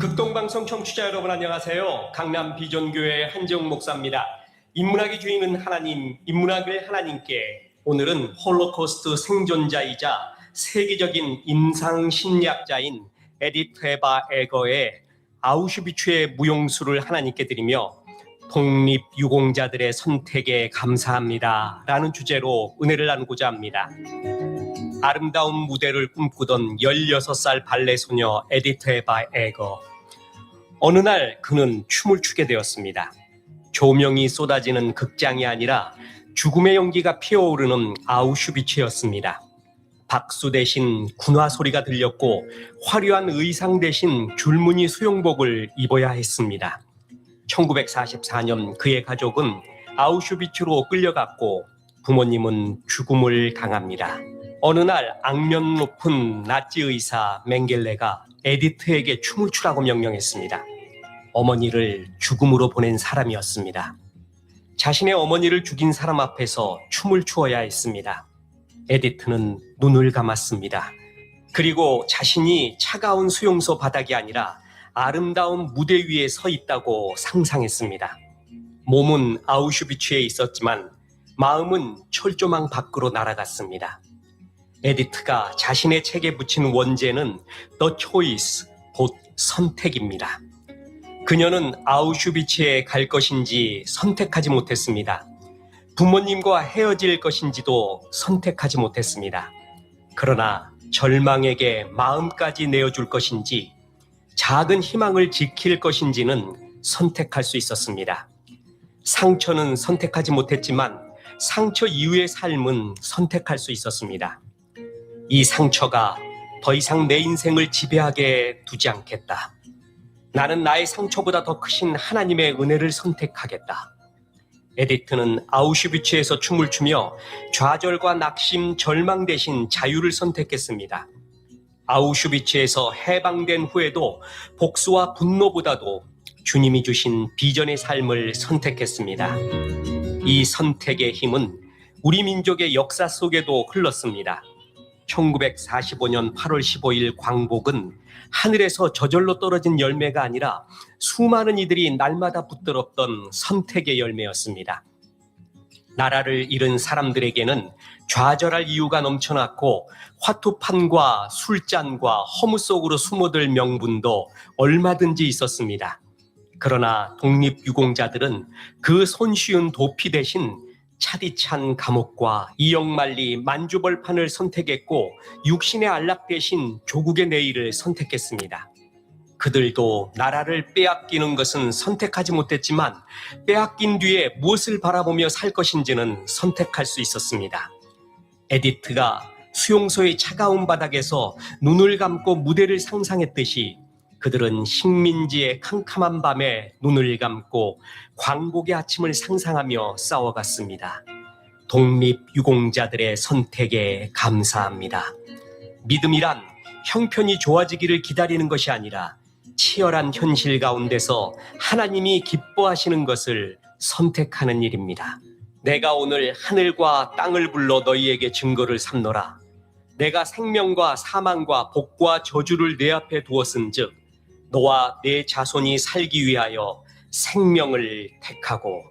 극동방송 청취자 여러분 안녕하세요. 강남 비전교회 한재웅 목사입니다. 인문학의 주인은 하나님, 인문학을 하나님께. 오늘은 홀로코스트 생존자이자 세계적인 임상심리학자인 에디트 에바 에거의 아우슈비츠의 무용수를 하나님께 드리며 독립유공자들의 선택에 감사합니다 라는 주제로 은혜를 나누고자 합니다. 아름다운 무대를 꿈꾸던 16살 발레 소녀 에디트 에바 에거. 어느 날 그는 춤을 추게 되었습니다. 조명이 쏟아지는 극장이 아니라 죽음의 연기가 피어오르는 아우슈비츠였습니다. 박수 대신 군화 소리가 들렸고 화려한 의상 대신 줄무늬 수영복을 입어야 했습니다. 1944년 그의 가족은 아우슈비츠로 끌려갔고 부모님은 죽음을 당합니다. 어느 날 악명 높은 나치 의사 맹겔레가 에디트에게 춤을 추라고 명령했습니다. 어머니를 죽음으로 보낸 사람이었습니다. 자신의 어머니를 죽인 사람 앞에서 춤을 추어야 했습니다. 에디트는 눈을 감았습니다. 그리고 자신이 차가운 수용소 바닥이 아니라 아름다운 무대 위에 서 있다고 상상했습니다. 몸은 아우슈비츠에 있었지만 마음은 철조망 밖으로 날아갔습니다. 에디트가 자신의 책에 붙인 원제는 The Choice, 곧 선택입니다. 그녀는 아우슈비츠에 갈 것인지 선택하지 못했습니다. 부모님과 헤어질 것인지도 선택하지 못했습니다. 그러나 절망에게 마음까지 내어줄 것인지 작은 희망을 지킬 것인지는 선택할 수 있었습니다. 상처는 선택하지 못했지만 상처 이후의 삶은 선택할 수 있었습니다. 이 상처가 더 이상 내 인생을 지배하게 두지 않겠다. 나는 나의 상처보다 더 크신 하나님의 은혜를 선택하겠다. 에디트는 아우슈비츠에서 춤을 추며 좌절과 낙심, 절망 대신 자유를 선택했습니다. 아우슈비츠에서 해방된 후에도 복수와 분노보다도 주님이 주신 비전의 삶을 선택했습니다. 이 선택의 힘은 우리 민족의 역사 속에도 흘렀습니다. 1945년 8월 15일 광복은 하늘에서 저절로 떨어진 열매가 아니라 수많은 이들이 날마다 붙들었던 선택의 열매였습니다. 나라를 잃은 사람들에게는 좌절할 이유가 넘쳐났고 화투판과 술잔과 허무 속으로 숨어들 명분도 얼마든지 있었습니다. 그러나 독립유공자들은 그 손쉬운 도피 대신 차디찬 감옥과 이역만리 만주벌판을 선택했고 육신의 안락 대신 조국의 내일을 선택했습니다. 그들도 나라를 빼앗기는 것은 선택하지 못했지만 빼앗긴 뒤에 무엇을 바라보며 살 것인지는 선택할 수 있었습니다. 에디트가 수용소의 차가운 바닥에서 눈을 감고 무대를 상상했듯이 그들은 식민지의 캄캄한 밤에 눈을 감고 광복의 아침을 상상하며 싸워갔습니다. 독립유공자들의 선택에 감사합니다. 믿음이란 형편이 좋아지기를 기다리는 것이 아니라 치열한 현실 가운데서 하나님이 기뻐하시는 것을 선택하는 일입니다. 내가 오늘 하늘과 땅을 불러 너희에게 증거를 삼노라. 내가 생명과 사망과 복과 저주를 내 앞에 두었은즉 너와 내 자손이 살기 위하여 생명을 택하고.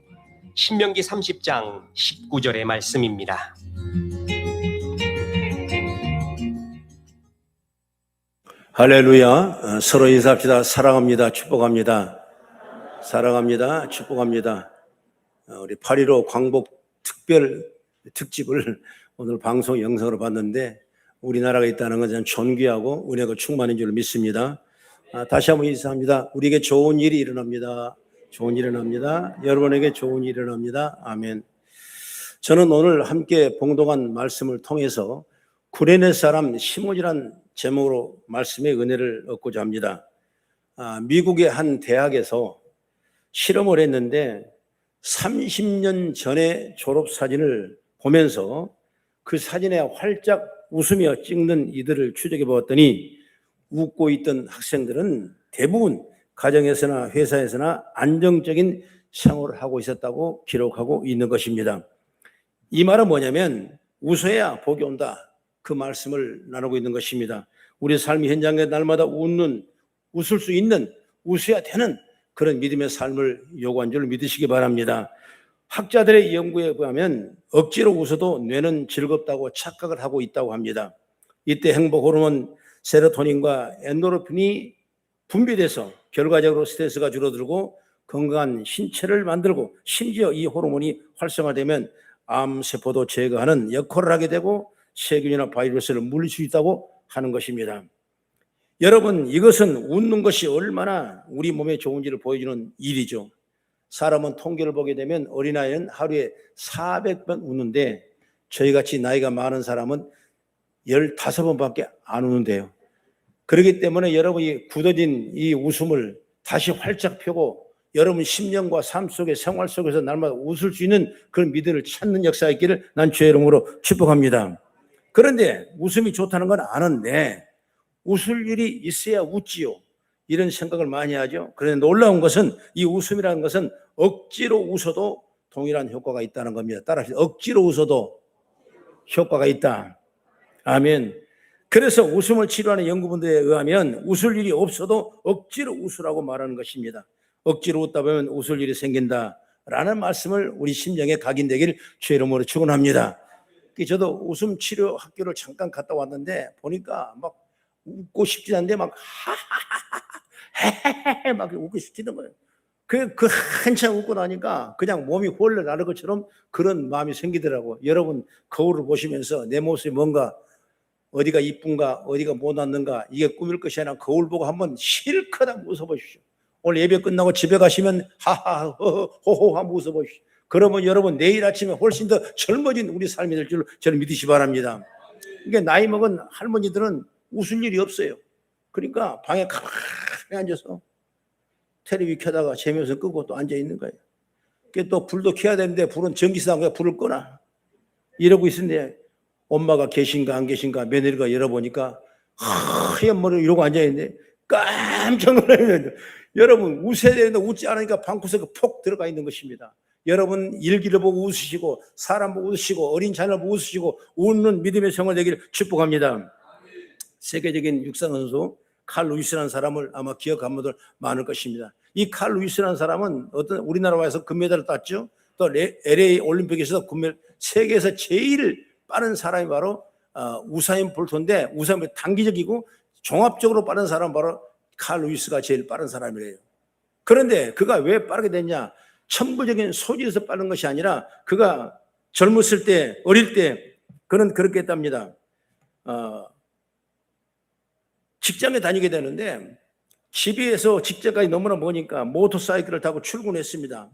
신명기 30장 19절의 말씀입니다. 할렐루야. 서로 인사합시다. 사랑합니다. 축복합니다. 사랑합니다. 축복합니다. 우리 8.15 광복 특별 특집을 오늘 방송 영상으로 봤는데 우리나라가 있다는 것은 존귀하고 은혜가 충만한 줄 믿습니다. 다시 한번 인사합니다. 우리에게 좋은 일이 일어납니다. 좋은 일이 일어납니다. 여러분에게 좋은 일이 일어납니다. 아멘. 저는 오늘 함께 봉독한 말씀을 통해서 구레네 사람 시몬이란 제목으로 말씀의 은혜를 얻고자 합니다. 미국의 한 대학에서 실험을 했는데 30년 전의 졸업사진을 보면서 그 사진에 활짝 웃으며 찍는 이들을 추적해 보았더니 웃고 있던 학생들은 대부분 가정에서나 회사에서나 안정적인 생활을 하고 있었다고 기록하고 있는 것입니다. 이 말은 뭐냐면 웃어야 복이 온다. 그 말씀을 나누고 있는 것입니다. 우리 삶의 현장에 날마다 웃는 웃을 수 있는, 웃어야 되는 그런 믿음의 삶을 요구한 줄 믿으시기 바랍니다. 학자들의 연구에 의하면 억지로 웃어도 뇌는 즐겁다고 착각을 하고 있다고 합니다. 이때 행복 호르몬 세로토닌과 엔도르핀이 분비돼서 결과적으로 스트레스가 줄어들고 건강한 신체를 만들고, 심지어 이 호르몬이 활성화되면 암세포도 제거하는 역할을 하게 되고 세균이나 바이러스를 물릴 수 있다고 하는 것입니다. 여러분, 이것은 웃는 것이 얼마나 우리 몸에 좋은지를 보여주는 일이죠. 사람은 통계를 보게 되면 어린아이는 하루에 400번 웃는데 저희같이 나이가 많은 사람은 15번밖에 안 웃는데요. 그렇기 때문에 여러분이 굳어진 이 웃음을 다시 활짝 펴고 여러분 심령과 삶 속에, 생활 속에서 날마다 웃을 수 있는 그런 믿음을 찾는 역사가 있기를 난 주의 이름으로 축복합니다. 그런데 웃음이 좋다는 건 아는데 웃을 일이 있어야 웃지요. 이런 생각을 많이 하죠. 그런데 놀라운 것은 이 웃음이라는 것은 억지로 웃어도 동일한 효과가 있다는 겁니다. 따라서 억지로 웃어도 효과가 있다. 아멘. 그래서 웃음을 치료하는 연구분들에 의하면 웃을 일이 없어도 억지로 웃으라고 말하는 것입니다. 억지로 웃다 보면 웃을 일이 생긴다라는 말씀을 우리 심령에 각인되기를 주의 이름으로 축원합니다. 저도 웃음 치료 학교를 잠깐 갔다 왔는데 보니까 막 웃고 싶지 않은데 막 하하하하 막 웃고 싶지는 거예요. 그 한참 웃고 나니까 그냥 몸이 홀려 나를 것처럼 그런 마음이 생기더라고요. 여러분 거울을 보시면서 내 모습이 뭔가 어디가 이쁜가 어디가 못났는가 이게 꾸밀 것이 아니라 거울 보고 한번 실컷 한번 웃어보십시오. 오늘 예배 끝나고 집에 가시면 하하 호호 한번 웃어보십시오. 그러면 여러분 내일 아침에 훨씬 더 젊어진 우리 삶이 될 줄 저는 믿으시 바랍니다. 그러니까 나이 먹은 할머니들은 웃을 일이 없어요. 그러니까 방에 가만히 앉아서 텔레비 켜다가 재미없어 끄고 또 앉아 있는 거예요. 또 불도 켜야 되는데 불은 전기세다고 그냥 불을 꺼놔. 이러고 있는데 엄마가 계신가 안 계신가 며느리가 열어보니까 하얀 머리를 이러고 앉아 있는데 깜짝 놀라요. 여러분 웃어야 되는데 웃지 않으니까 방구석에 폭 들어가 있는 것입니다. 여러분 일기를 보고 웃으시고 사람 보고 웃으시고 어린 자녀를 보고 웃으시고 웃는 믿음의 생활 되기를 축복합니다. 세계적인 육상 선수 칼 루이스라는 사람을 아마 기억하는 분들 많을 것입니다. 이 칼 루이스라는 사람은 어떤 우리나라 와서 금메달을 땄죠. 또 LA 올림픽에서 세계에서 제일 빠른 사람이 바로 우사인 볼트인데 우사인 볼트 단기적이고 종합적으로 빠른 사람은 바로 칼 루이스가 제일 빠른 사람이래요. 그런데 그가 왜 빠르게 됐냐? 천부적인 소질에서 빠른 것이 아니라 그가 젊었을 때 어릴 때 그는 그렇게 했답니다. 직장에 다니게 되는데 집에서 직장까지 너무나 머니까 모터사이클을 타고 출근했습니다.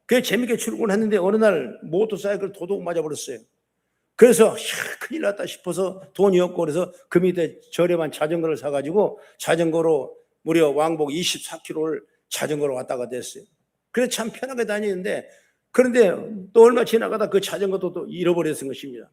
그게 재밌게 출근했는데 어느 날 모터사이클 도둑 맞아버렸어요. 그래서 큰일 났다 싶어서 돈이 없고 그래서 그 밑에 저렴한 자전거를 사가지고 자전거로 무려 왕복 24km를 자전거로 왔다 갔다 했어요. 그래서 참 편하게 다니는데 그런데 또 얼마 지나가다 그 자전거도 또 잃어버렸던 것입니다.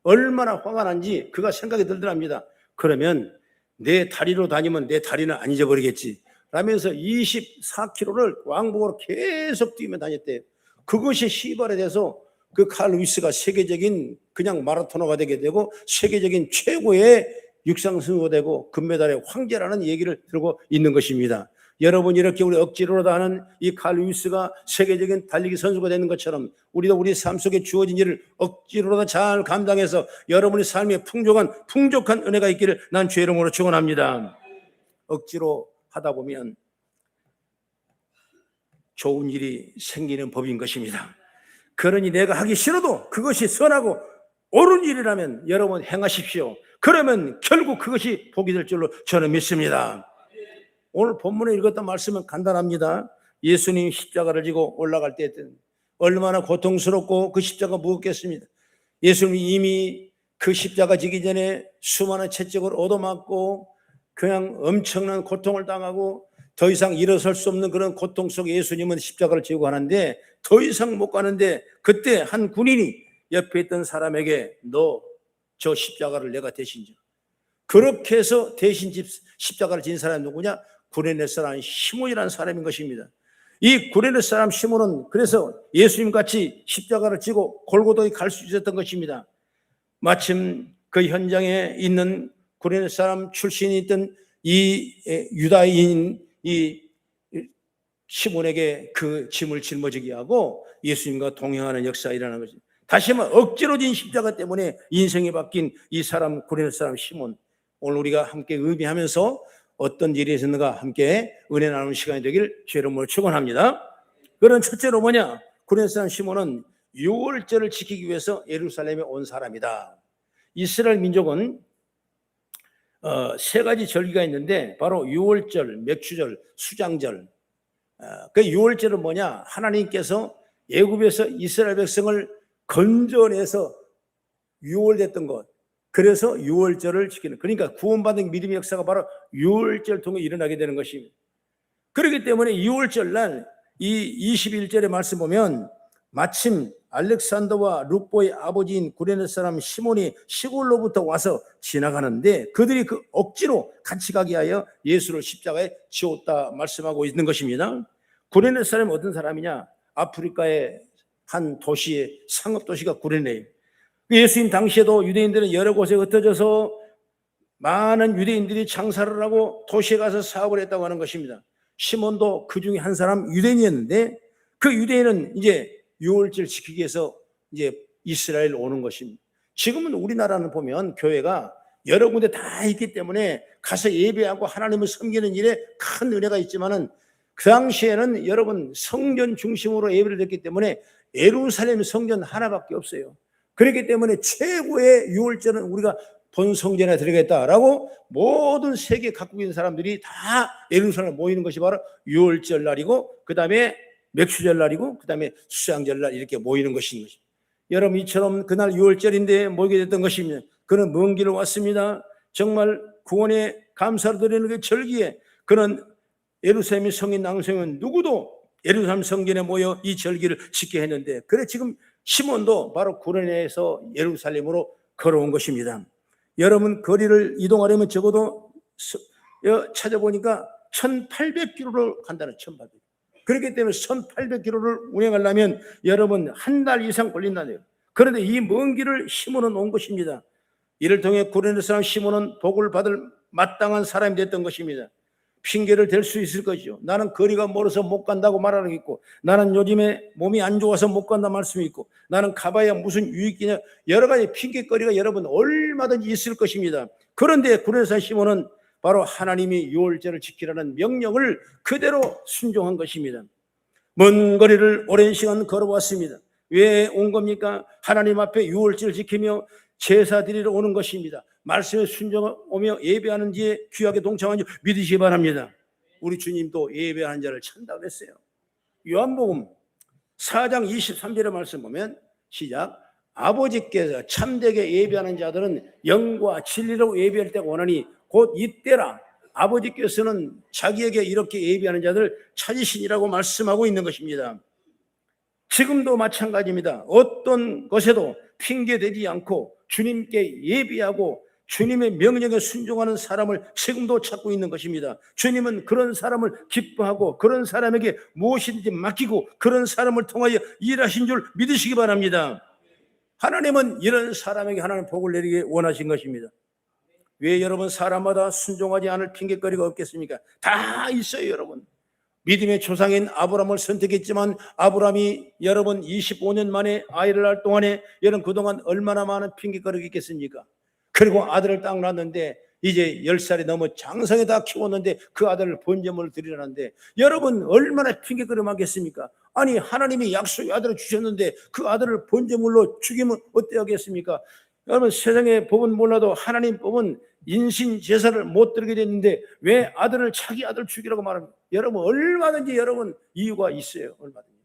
얼마나 화가 난지 그가 생각이 들더랍니다. 그러면 내 다리로 다니면 내 다리는 안 잊어버리겠지 라면서 24km를 왕복으로 계속 뛰며 다녔대요. 그것이 시발이 돼서 그 칼 루이스가 세계적인 그냥 마라토너가 되게 되고 세계적인 최고의 육상 선수가 되고 금메달의 황제라는 얘기를 들고 있는 것입니다. 여러분 이렇게 우리 억지로라도 하는 이 칼 루이스가 세계적인 달리기 선수가 되는 것처럼 우리도 우리 삶 속에 주어진 일을 억지로라도 잘 감당해서 여러분의 삶에 풍족한 은혜가 있기를 난 주의 이름으로 축원합니다. 억지로 하다 보면 좋은 일이 생기는 법인 것입니다. 그러니 내가 하기 싫어도 그것이 선하고 옳은 일이라면 여러분 행하십시오. 그러면 결국 그것이 복이 될 줄로 저는 믿습니다. 오늘 본문에 읽었던 말씀은 간단합니다. 예수님 십자가를 지고 올라갈 때 얼마나 고통스럽고 그 십자가 무겁겠습니다. 예수님이 이미 그 십자가 지기 전에 수많은 채찍을 얻어맞고 그냥 엄청난 고통을 당하고 더 이상 일어설 수 없는 그런 고통 속에 예수님은 십자가를 지고 가는데 더 이상 못 가는데 그때 한 군인이 옆에 있던 사람에게 너 저 십자가를 내가 대신 져. 그렇게 해서 대신 십자가를 진 사람이 누구냐? 구레네 사람 시몬이라는 사람인 것입니다. 이 구레네 사람 시몬은 그래서 예수님 같이 십자가를 지고 골고다에 갈 수 있었던 것입니다. 마침 그 현장에 있는 구레네 사람 출신이 있던 이 유다인 이 시몬에게 그 짐을 짊어지게 하고 예수님과 동행하는 역사가 일어나는 것입니다. 다시 한번 억지로 진 십자가 때문에 인생이 바뀐 이 사람, 구레네 사람 시몬, 오늘 우리가 함께 의미하면서 어떤 일이 있었는가 함께 은혜 나누는 시간이 되길 주의 이름으로 축원합니다. 그런 첫째로 뭐냐? 구레네 사람 시몬은 유월절을 지키기 위해서 예루살렘에 온 사람이다. 이스라엘 민족은 세 가지 절기가 있는데 바로 유월절, 맥추절, 수장절. 그 유월절은 뭐냐? 하나님께서 애굽에서 이스라엘 백성을 건져내서 유월됐던 것. 그래서 유월절을 지키는. 그러니까 구원받은 믿음의 역사가 바로 유월절 통해 일어나게 되는 것입니다. 그렇기 때문에 유월절 날 이 21절의 말씀 보면 마침 알렉산더와 룩보의 아버지인 구레네 사람 시몬이 시골로부터 와서 지나가는데 그들이 그 억지로 같이 가게 하여 예수를 십자가에 지웠다 말씀하고 있는 것입니다. 구레네 사람이 어떤 사람이냐? 아프리카의 한 도시의 상업도시가 구레네예요. 예수님 당시에도 유대인들은 여러 곳에 흩어져서 많은 유대인들이 장사를 하고 도시에 가서 사업을 했다고 하는 것입니다. 시몬도 그 중에 한 사람 유대인이었는데 그 유대인은 이제 유월절 지키기 위해서 이제 이스라엘 오는 것입니다. 지금은 우리나라는 보면 교회가 여러 군데 다 있기 때문에 가서 예배하고 하나님을 섬기는 일에 큰 은혜가 있지만은 그 당시에는 여러분 성전 중심으로 예배를 드렸기 때문에 예루살렘 성전 하나밖에 없어요. 그렇기 때문에 최고의 유월절은 우리가 본 성전에 드리겠다라고 모든 세계 각국 있는 사람들이 다 예루살렘에 모이는 것이 바로 유월절 날이고 그 다음에 맥추절 날이고 그 다음에 수장절 날 이렇게 모이는 것인 것입니다. 여러분 이처럼 그날 유월절인데 모이게 됐던 것입니다. 그는 먼 길을 왔습니다. 정말 구원에 감사를 드리는 그 절기에 그는 예루살렘의 성인 낭성은 누구도 예루살렘 성전에 모여 이 절기를 지게 했는데 그래 지금 시몬도 바로 구레네에서 예루살렘으로 걸어온 것입니다. 여러분 거리를 이동하려면 적어도 찾아보니까 1800km를 간다는 1800km. 그렇기 때문에 1800km를 운행하려면 여러분 한 달 이상 걸린다네요. 그런데 이 먼 길을 시몬은 온 것입니다. 이를 통해 구레네 사람 시몬은 복을 받을 마땅한 사람이 됐던 것입니다. 핑계를 댈 수 있을 것이죠. 나는 거리가 멀어서 못 간다고 말하는 게 있고 나는 요즘에 몸이 안 좋아서 못 간다 말씀이 있고 나는 가봐야 무슨 유익이냐 여러 가지 핑계거리가 여러분 얼마든지 있을 것입니다. 그런데 구레네 사람 시몬은 바로 하나님이 유월절을 지키라는 명령을 그대로 순종한 것입니다. 먼 거리를 오랜 시간 걸어왔습니다. 왜 온 겁니까? 하나님 앞에 유월절을 지키며 제사 드리러 오는 것입니다. 말씀에 순종하며 예배하는 지에 귀하게 동참한 줄 믿으시기 바랍니다. 우리 주님도 예배하는 자를 찬다고 했어요. 요한복음 4장 23절의 말씀 보면 시작. 아버지께서 참되게 예배하는 자들은 영과 진리로 예배할 때가 오나니 곧 이때라. 아버지께서는 자기에게 이렇게 예배하는 자들을 찾으시니라고 말씀하고 있는 것입니다. 지금도 마찬가지입니다. 어떤 것에도 핑계대지 않고 주님께 예배하고 주님의 명령에 순종하는 사람을 지금도 찾고 있는 것입니다. 주님은 그런 사람을 기뻐하고 그런 사람에게 무엇이든지 맡기고 그런 사람을 통하여 일하신 줄 믿으시기 바랍니다. 하나님은 이런 사람에게 하나님 복을 내리기 원하신 것입니다. 왜 여러분 사람마다 순종하지 않을 핑계거리가 없겠습니까? 다 있어요. 여러분 믿음의 조상인 아브라함을 선택했지만 아브라함이 여러분 25년 만에 아이를 낳을 동안에 여러분 그동안 얼마나 많은 핑계거리가 있겠습니까? 그리고 아들을 딱 낳았는데 이제 10살이 넘어 장성에 다 키웠는데 그 아들을 번제물을 드리라는데 여러분 얼마나 핑계거리 많겠습니까? 아니 하나님이 약속의 아들을 주셨는데 그 아들을 번제물로 죽이면 어때야겠습니까? 여러분 세상의 법은 몰라도 하나님 법은 인신 제사를 못 드리게 됐는데 왜 아들을 자기 아들 죽이라고 말합니까? 여러분 얼마든지 여러분 이유가 있어요. 얼마든지.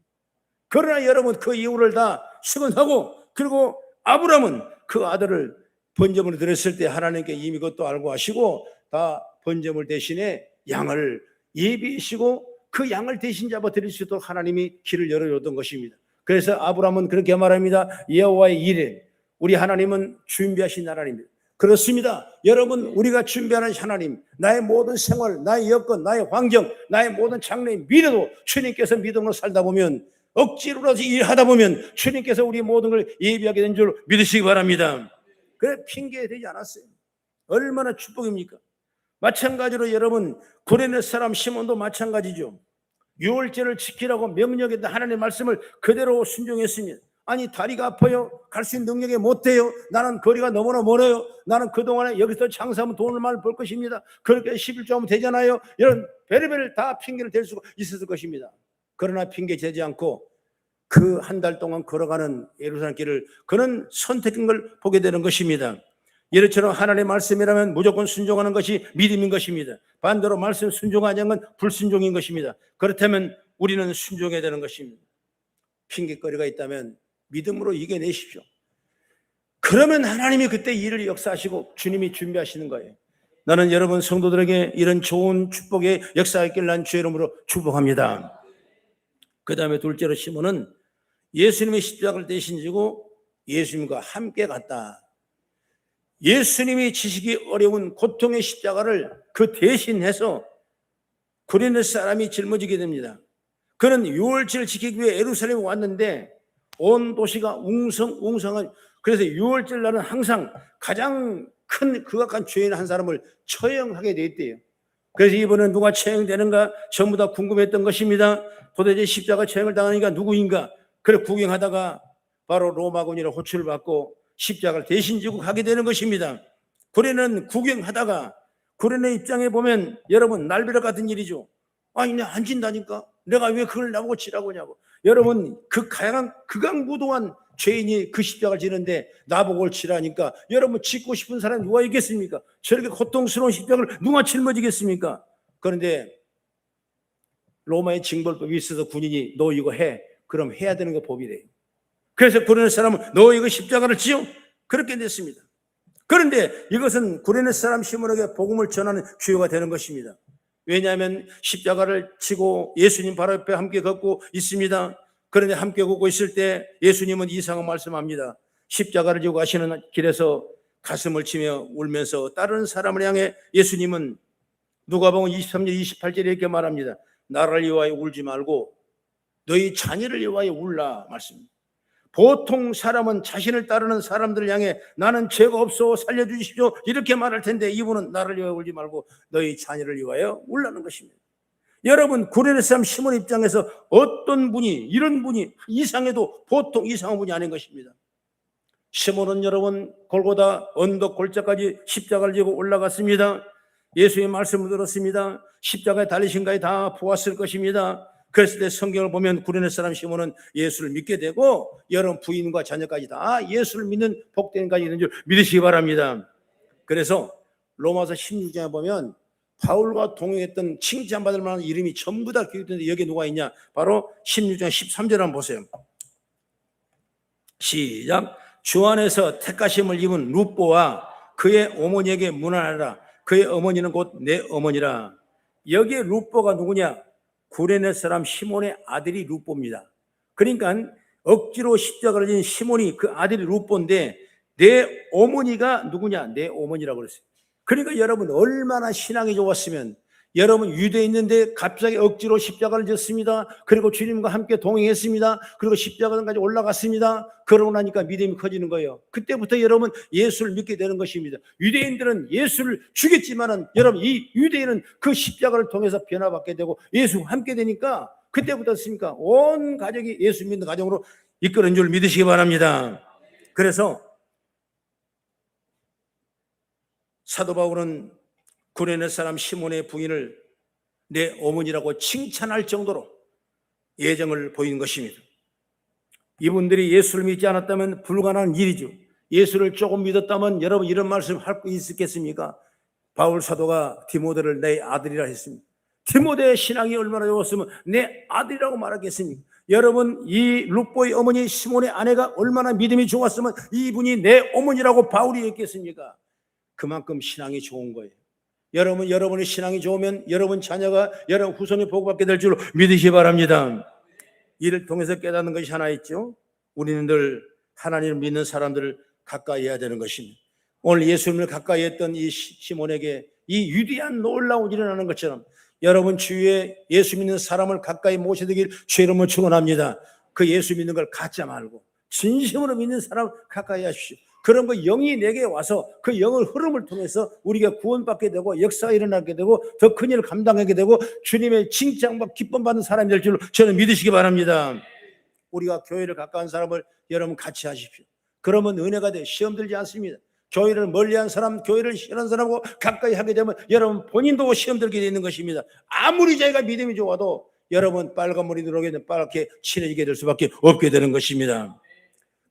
그러나 여러분 그 이유를 다 수긍하고 그리고 아브라함은 그 아들을 번제물을 드렸을 때 하나님께 이미 그것도 알고 하시고 다 번제물 대신에 양을 예비하시고 그 양을 대신 잡아 드릴 수 있도록 하나님이 길을 열어줬던 것입니다. 그래서 아브라함은 그렇게 말합니다. 여호와의 일에 우리 하나님은 준비하신 하나님입니다. 그렇습니다. 여러분 우리가 준비하는 하나님 나의 모든 생활, 나의 여건, 나의 환경, 나의 모든 장래의 미래도 주님께서 믿음으로 살다 보면 억지로라도 일하다 보면 주님께서 우리 모든 걸 예비하게 된 줄 믿으시기 바랍니다. 그래 핑계 되지 않았어요. 얼마나 축복입니까? 마찬가지로 여러분 구레네 사람 시몬도 마찬가지죠. 유월절을 지키라고 명령했던 하나님의 말씀을 그대로 순종했습니다. 아니 다리가 아파요. 갈 수 있는 능력이 못 돼요. 나는 거리가 너무나 멀어요. 나는 그동안에 여기서 장사하면 돈을 많이 벌 것입니다. 그렇게 11조 하면 되잖아요. 이런 베레베를 다 핑계를 댈 수가 있었을 것입니다. 그러나 핑계 대지 않고 그 한 달 동안 걸어가는 예루살렘 길을 그는 선택한 걸 보게 되는 것입니다. 이처럼 하나님의 말씀이라면 무조건 순종하는 것이 믿음인 것입니다. 반대로 말씀 순종하지 않는 건 불순종인 것입니다. 그렇다면 우리는 순종해야 되는 것입니다. 핑계거리가 있다면 믿음으로 이겨내십시오. 그러면 하나님이 그때 일을 역사하시고 주님이 준비하시는 거예요. 나는 여러분 성도들에게 이런 좋은 축복의 역사가 있길 난 주의 이름으로 축복합니다. 그 다음에 둘째로 시몬은 예수님의 십자가를 대신 지고 예수님과 함께 갔다. 예수님이 지시기 어려운 고통의 십자가를 그 대신해서 구레네 사람이 짊어지게 됩니다. 그는 유월절을 지키기 위해 예루살렘에 왔는데 온 도시가 웅성웅성한, 그래서 유월절 날은 항상 가장 큰 극악한 죄인 한 사람을 처형하게 돼 있대요. 그래서 이번엔 누가 처형되는가 전부 다 궁금했던 것입니다. 도대체 십자가 처형을 당하니까 누구인가? 그래 구경하다가 바로 로마군이라 호출을 받고 십자가를 대신 지고 가게 되는 것입니다. 구레네는 구경하다가 구레네 입장에 보면 여러분 날벼락 같은 일이죠. 아니 내가 안 진다니까 내가 왜 그걸 나보고 치라고 하냐고. 여러분 그 극악무도한 죄인이 그 십자가를 지는데 나보고 치라니까 여러분 짓고 싶은 사람이 누가 있겠습니까? 저렇게 고통스러운 십자가를 누가 짊어지겠습니까? 그런데 로마의 징벌법이 있어서 군인이 너 이거 해. 그럼 해야 되는 거 법이래요. 그래서 구레네 사람은 너 이거 십자가를 지어? 그렇게 됐습니다. 그런데 이것은 구레네 사람 시몬에게 복음을 전하는 기회가 되는 것입니다. 왜냐하면 십자가를 지고 예수님 바로 옆에 함께 걷고 있습니다. 그런데 함께 걷고 있을 때 예수님은 이상한 말씀합니다. 십자가를 지고 가시는 길에서 가슴을 치며 울면서 다른 사람을 향해 예수님은 누가복음 23절 28절에 이렇게 말합니다. 나를 위하여 울지 말고 너희 자녀를 위하여 울라 말씀입니다. 보통 사람은 자신을 따르는 사람들을 향해 나는 죄가 없어 살려주십시오 이렇게 말할 텐데 이분은 나를 위하여 울지 말고 너희 자녀를 위하여 울라는 것입니다. 여러분 구레네 사람 시몬 입장에서 어떤 분이 이런 분이 이상해도 보통 이상한 분이 아닌 것입니다. 시몬은 여러분 골고다 언덕 골짜까지 십자가를 지고 올라갔습니다. 예수의 말씀을 들었습니다. 십자가에 달리신 가에 다 보았을 것입니다. 그랬을 때 성경을 보면 구레네 사람 시몬은 예수를 믿게 되고 여러분 부인과 자녀까지 다 예수를 믿는 복된 가지 있는 줄 믿으시기 바랍니다. 그래서 로마서 16장에 보면 바울과 동행했던 칭찬받을 만한 이름이 전부 다 기록되는데 여기 누가 있냐? 바로 16장 13절 한번 보세요. 시작. 주 안에서 택하심을 입은 루뽀와 그의 어머니에게 문안하라. 그의 어머니는 곧 내 어머니라. 여기에 루뽀가 누구냐? 구레네 사람 시몬의 아들이 루뽀입니다. 그러니까 억지로 십자가를 진 시몬이 그 아들이 루뽀인데 내 어머니가 누구냐? 내 어머니라고 그랬어요. 그러니까 여러분 얼마나 신앙이 좋았으면 여러분 유대에 있는데 갑자기 억지로 십자가를 졌습니다. 그리고 주님과 함께 동행했습니다. 그리고 십자가까지 올라갔습니다. 그러고 나니까 믿음이 커지는 거예요. 그때부터 여러분 예수를 믿게 되는 것입니다. 유대인들은 예수를 죽였지만은 여러분 이 유대인은 그 십자가를 통해서 변화받게 되고 예수와 함께 되니까 그때부터 했으니까 온 가족이 예수 믿는 가정으로 이끄는 줄 믿으시기 바랍니다. 그래서 사도 바울은 구레네 사람 시몬의 부인을 내 어머니라고 칭찬할 정도로 애정을 보이는 것입니다. 이분들이 예수를 믿지 않았다면 불가능한 일이죠. 예수를 조금 믿었다면 여러분 이런 말씀 할 수 있겠습니까? 바울 사도가 디모데를 내 아들이라 했습니다. 디모데의 신앙이 얼마나 좋았으면 내 아들이라고 말하겠습니까? 여러분 이 루뽀의 어머니 시몬의 아내가 얼마나 믿음이 좋았으면 이분이 내 어머니라고 바울이 했겠습니까? 그만큼 신앙이 좋은 거예요. 여러분의 신앙이 좋으면 여러분 자녀가 여러분 후손이 복받게 될 줄 믿으시기 바랍니다. 이를 통해서 깨닫는 것이 하나 있죠. 우리는 늘 하나님을 믿는 사람들을 가까이 해야 되는 것입니다. 오늘 예수님을 가까이 했던 이 시몬에게 이 위대한 놀라운 일이 일어나는 것처럼 여러분 주위에 예수 믿는 사람을 가까이 모셔드길 주의 이름으로 축원합니다. 그 예수 믿는 걸 가짜 말고 진심으로 믿는 사람 가까이 하십시오. 그런 그 영이 내게 와서 그 영의 흐름을 통해서 우리가 구원받게 되고 역사가 일어나게 되고 더 큰 일을 감당하게 되고 주님의 칭찬과 기쁨 받는 사람이 될 줄로 저는 믿으시기 바랍니다. 우리가 교회를 가까운 사람을 여러분 같이 하십시오. 그러면 은혜가 돼 시험 들지 않습니다. 교회를 멀리한 사람, 교회를 싫어하는 사람하고 가까이 하게 되면 여러분 본인도 시험 들게 되는 것입니다. 아무리 자기가 믿음이 좋아도 여러분 빨간 물이 들어오게 되면 빨갛게 친해지게 될 수밖에 없게 되는 것입니다.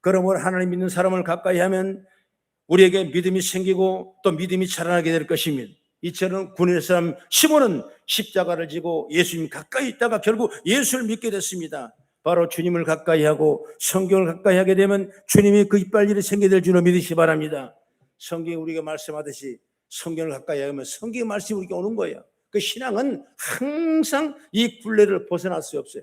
그러므로 하나님 믿는 사람을 가까이 하면 우리에게 믿음이 생기고 또 믿음이 자라나게 될 것입니다. 이처럼 군의 사람 시몬은 십자가를 지고 예수님 가까이 있다가 결국 예수를 믿게 됐습니다. 바로 주님을 가까이 하고 성경을 가까이 하게 되면 주님이 그 이빨 일이 생기게 될 줄로 믿으시기 바랍니다. 성경이 우리가 말씀하듯이 성경을 가까이 하면 성경의 말씀이 우리에게 오는 거예요. 그 신앙은 항상 이 굴레를 벗어날 수 없어요.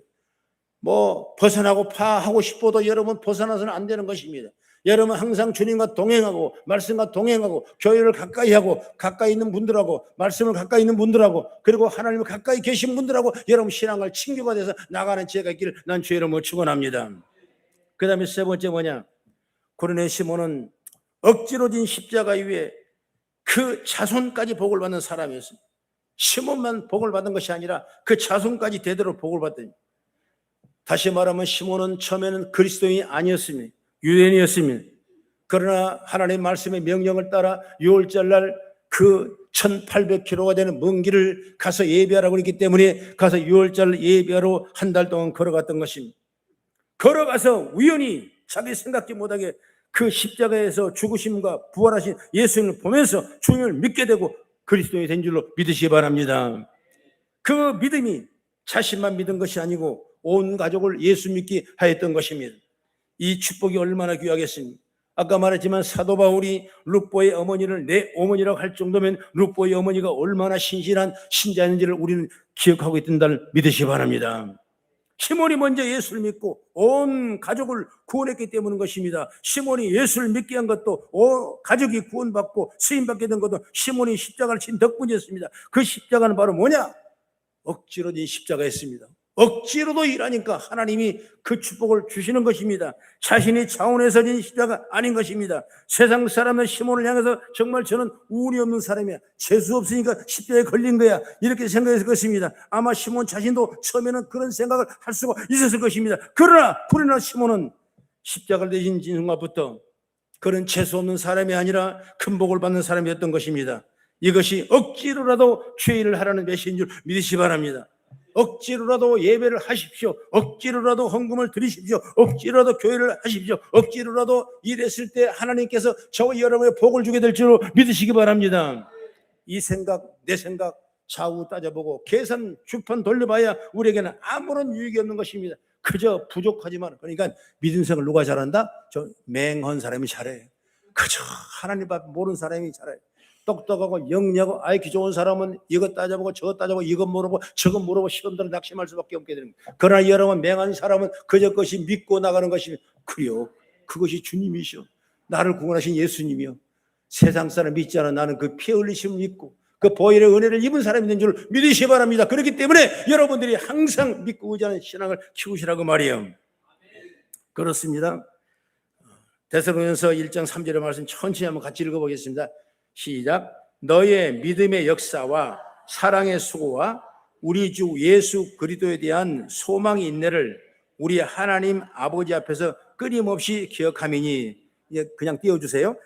벗어나고 하고 싶어도 여러분 벗어나서는 안 되는 것입니다. 여러분 항상 주님과 동행하고 말씀과 동행하고 교회를 가까이 하고 가까이 있는 분들하고 말씀을 가까이 있는 분들하고 그리고 하나님을 가까이 계신 분들하고 여러분 신앙을 친교가 돼서 나가는 지혜가 있기를 난 주의 이름으로 축원합니다. 그 다음에 세 번째 뭐냐, 고린의 시몬은 억지로 진 십자가 위에 그 자손까지 복을 받는 사람이었습니다. 시몬만 복을 받은 것이 아니라 그 자손까지 대대로 복을 받더니, 다시 말하면 시몬은 처음에는 그리스도인이 아니었습니다. 유대인이었습니다. 그러나 하나님의 말씀의 명령을 따라 6월절 날 그 1800km가 되는 먼 길을 가서 예배하라고 했기 때문에 가서 6월절 예배하러 한 달 동안 걸어갔던 것입니다. 걸어가서 우연히 자기 생각지 못하게 그 십자가에서 죽으심과 부활하신 예수님을 보면서 주님을 믿게 되고 그리스도인이 된 줄로 믿으시기 바랍니다. 그 믿음이 자신만 믿은 것이 아니고 온 가족을 예수 믿게 하였던 것입니다. 이 축복이 얼마나 귀하겠습니까? 아까 말했지만 사도 바울이 룹보의 어머니를 내 어머니라고 할 정도면 룹보의 어머니가 얼마나 신실한 신자인지를 우리는 기억하고 있던다를 믿으시기 바랍니다. 시몬이 먼저 예수를 믿고 온 가족을 구원했기 때문인 것입니다. 시몬이 예수를 믿게 한 것도 온 가족이 구원받고 쓰임받게 된 것도 시몬이 십자가를 친 덕분이었습니다. 그 십자가는 바로 뭐냐? 억지로 진 십자가였습니다. 억지로도 일하니까 하나님이 그 축복을 주시는 것입니다. 자신이 자원해서 진 십자가 아닌 것입니다. 세상 사람은 시몬을 향해서 정말 저는 운이 없는 사람이야, 재수 없으니까 십자가에 걸린 거야, 이렇게 생각했을 것입니다. 아마 시몬 자신도 처음에는 그런 생각을 할 수가 있었을 것입니다. 그러나 시몬은 십자가를 대신 순간부터 그런 재수 없는 사람이 아니라 큰 복을 받는 사람이었던 것입니다. 이것이 억지로라도 죄를 하라는 메시지인 줄 믿으시기 바랍니다. 억지로라도 예배를 하십시오. 억지로라도 헌금을 드리십시오. 억지로라도 교회를 하십시오. 억지로라도 일했을 때 하나님께서 저와 여러분의 복을 주게 될 줄로 믿으시기 바랍니다. 이 생각, 내 생각 좌우 따져보고 계산 주판 돌려봐야 우리에게는 아무런 유익이 없는 것입니다. 그저 부족하지만, 그러니까 믿음 생활 누가 잘한다? 저 맹한 사람이 잘해요. 그저 하나님 앞 모르는 사람이 잘해요. 똑똑하고 영리하고 IQ 좋은 사람은 이것 따져보고 저것 따져보고 이것 물어보고 저것 물어보고 시험들을 낙심할 수밖에 없게 되는 거예요. 그러나 여러분 맹한 사람은 그저 것이 믿고 나가는 것이, 그래요, 그것이 주님이시오. 나를 구원하신 예수님이요. 세상 사람 믿지 않아 나는 그 피 흘리심을 믿고 그 보혈의 은혜를 입은 사람이 된 줄 믿으시기 바랍니다. 그렇기 때문에 여러분들이 항상 믿고 의지하는 신앙을 키우시라고 말이에요. 그렇습니다. 데살로니가서 1장 3절의 말씀 천천히 한번 같이 읽어보겠습니다. 시작. 너의 믿음의 역사와 사랑의 수고와 우리 주 예수 그리스도에 대한 소망의 인내를 우리 하나님 아버지 앞에서 끊임없이 기억하미니. 그냥 띄워주세요.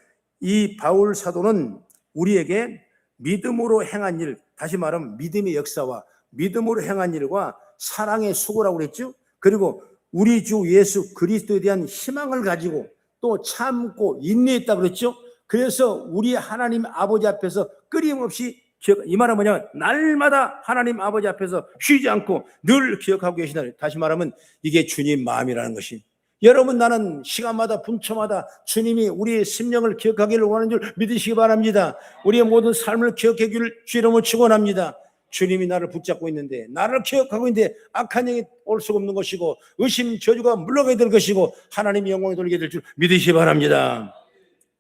이 바울 사도는 우리에게 믿음으로 행한 일, 다시 말하면 믿음의 역사와 믿음으로 행한 일과 사랑의 수고라고 그랬죠. 그리고 우리 주 예수 그리스도에 대한 희망을 가지고 또 참고 인내했다 그랬죠. 그래서 우리 하나님 아버지 앞에서 끊임없이 이 말은 뭐냐면 날마다 하나님 아버지 앞에서 쉬지 않고 늘 기억하고 계시다. 다시 말하면 이게 주님 마음이라는 것이, 여러분 나는 시간마다 분초마다 주님이 우리의 심령을 기억하기를 원하는 줄 믿으시기 바랍니다. 우리의 모든 삶을 기억하기를 주 이름으로 축원합니다. 주님이 나를 붙잡고 있는데, 나를 기억하고 있는데 악한 영이 올 수가 없는 것이고 의심 저주가 물러가게 될 것이고 하나님의 영광이 돌게 될 줄 믿으시기 바랍니다.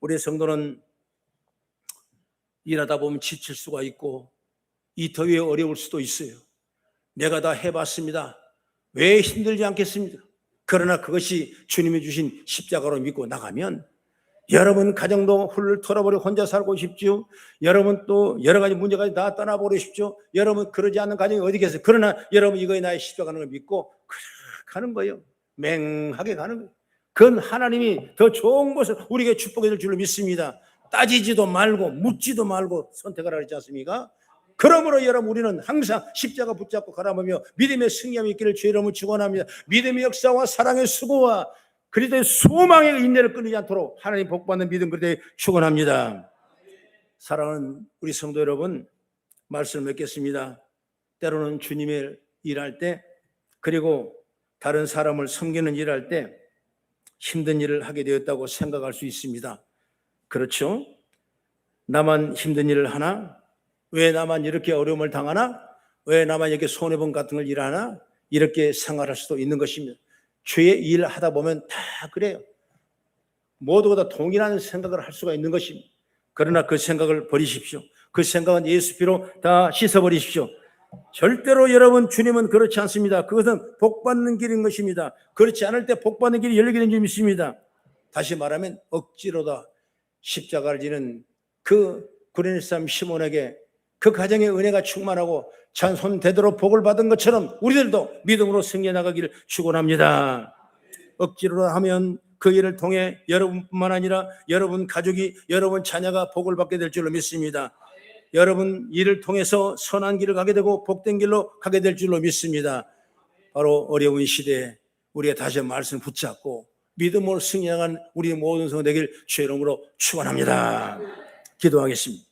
우리 성도는 일하다 보면 지칠 수가 있고 이 더위에 어려울 수도 있어요. 내가 다 해봤습니다. 왜 힘들지 않겠습니까? 그러나 그것이 주님이 주신 십자가로 믿고 나가면 여러분 가정도 훌 털어버리고 혼자 살고 싶죠. 여러분 또 여러 가지 문제가 다 떠나버리십시오. 여러분 그러지 않는 가정이 어디 계세요? 그러나 여러분 이거에 나의 십자가는 걸 믿고 가는 거예요. 맹하게 가는 거예요. 그건 하나님이 더 좋은 것을 우리에게 축복해 줄 줄로 믿습니다. 따지지도 말고 묻지도 말고 선택하라 그랬지 않습니까? 그러므로 여러분 우리는 항상 십자가 붙잡고 가라며 믿음의 승리함이 있기를 주의 이름으로 축원합니다. 믿음의 역사와 사랑의 수고와 그리스도의 소망의 인내를 끊이지 않도록 하나님 복받는 믿음 그리스도의 축원합니다. 사랑하는 우리 성도 여러분, 말씀을 맺겠습니다. 때로는 주님의 일할 때 그리고 다른 사람을 섬기는 일할 때 힘든 일을 하게 되었다고 생각할 수 있습니다. 그렇죠? 나만 힘든 일을 하나? 왜 나만 이렇게 어려움을 당하나? 왜 나만 이렇게 손해본 같은 걸 일하나? 이렇게 생각할 수도 있는 것입니다. 주의 일을 하다 보면 다 그래요. 모두가 다 동일한 생각을 할 수가 있는 것입니다. 그러나 그 생각을 버리십시오. 그 생각은 예수 피로 다 씻어버리십시오. 절대로 여러분 주님은 그렇지 않습니다. 그것은 복받는 길인 것입니다. 그렇지 않을 때 복받는 길이 열리게 된 줄 믿습니다. 다시 말하면 억지로다 십자가를 지는 그 구레네 사람 시몬에게 그 가정의 은혜가 충만하고 찬손 되도록 복을 받은 것처럼 우리들도 믿음으로 승리해 나가기를 축원합니다. 억지로 하면 그 일을 통해 여러분뿐만 아니라 여러분 가족이 여러분 자녀가 복을 받게 될 줄로 믿습니다. 여러분 일을 통해서 선한 길을 가게 되고 복된 길로 가게 될 줄로 믿습니다. 바로 어려운 시대에 우리가 다시 말씀을 붙잡고 믿음으로 승리하는 우리 모든 성도 되길 주의 이름으로 축원합니다. 기도하겠습니다.